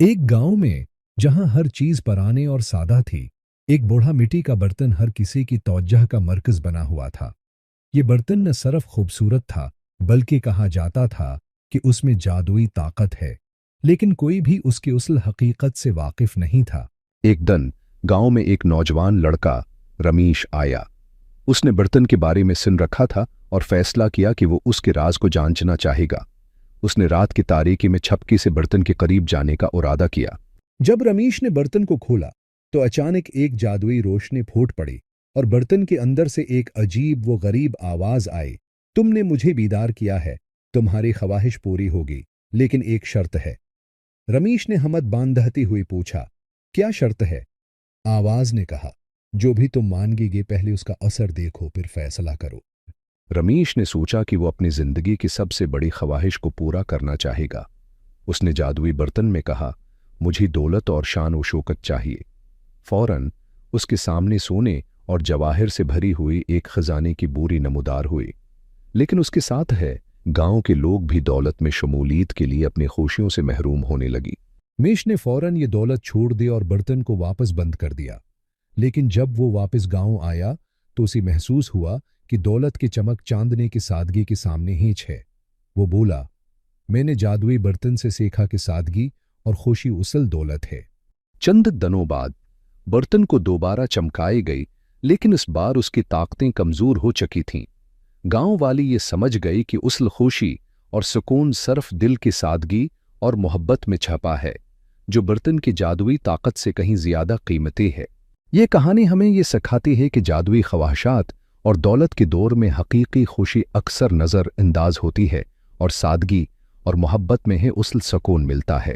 एक गांव में जहां हर चीज पुराने और सादा थी, एक बूढ़ा मिट्टी का बर्तन हर किसी की तवज्जो का मरकज बना हुआ था। ये बर्तन न सिर्फ खूबसूरत था, बल्कि कहा जाता था कि उसमें जादुई ताकत है, लेकिन कोई भी उसकी उसल हकीकत से वाकिफ नहीं था। एक दिन गांव में एक नौजवान लड़का रमीश आया। उसने बर्तन के बारे में सुन रखा था और फैसला किया कि वो उसके राज को जानना चाहेगा। उसने रात की तारीकी में छपकी से बर्तन के करीब जाने का इरादा किया। जब रमीश ने बर्तन को खोला तो अचानक एक जादुई रोशनी फूट पड़ी और बर्तन के अंदर से एक अजीब व गरीब आवाज आई, तुमने मुझे बीदार किया है, तुम्हारी ख्वाहिश पूरी होगी, लेकिन एक शर्त है। रमीश ने हिम्मत बांधती हुई पूछा, क्या शर्त है? आवाज ने कहा, जो भी तुम मांगोगे पहले उसका असर देखो फिर फैसला करो। रमीश ने सोचा कि वो अपनी जिंदगी की सबसे बड़ी ख्वाहिश को पूरा करना चाहेगा। उसने जादुई बर्तन में कहा, मुझे दौलत और शान व शौकत चाहिए। फौरन उसके सामने सोने और जवाहिर से भरी हुई एक खजाने की बोरी नमूदार हुई। लेकिन उसके साथ है गांव के लोग भी दौलत में शमूलियत के लिए अपनी खुशियों से महरूम होने लगी। रमीश ने फौरन ये दौलत छोड़ दी और बर्तन को वापस बंद कर दिया। लेकिन जब वो वापस गांव आया तो उसे महसूस हुआ कि दौलत की चमक चांदने की सादगी के सामने हींच है। वो बोला, मैंने जादुई बर्तन से सीखा कि सादगी और खुशी उसल दौलत है। चंद दिनों बाद बर्तन को दोबारा चमकाई गई, लेकिन इस बार उसकी ताकतें कमजोर हो चुकी थीं। गांव वाली ये समझ गई कि उसल खुशी और सुकून सिर्फ दिल की सादगी और मोहब्बत में छपा है, जो बर्तन की जादुई ताकत से कहीं ज्यादा कीमती है। ये कहानी हमें ये सिखाती है कि जादुई ख्वाहिशात और दौलत के दौर में हकीकी खुशी अक्सर नज़र अंदाज होती है और सादगी और मोहब्बत में है उसल सुकून मिलता है।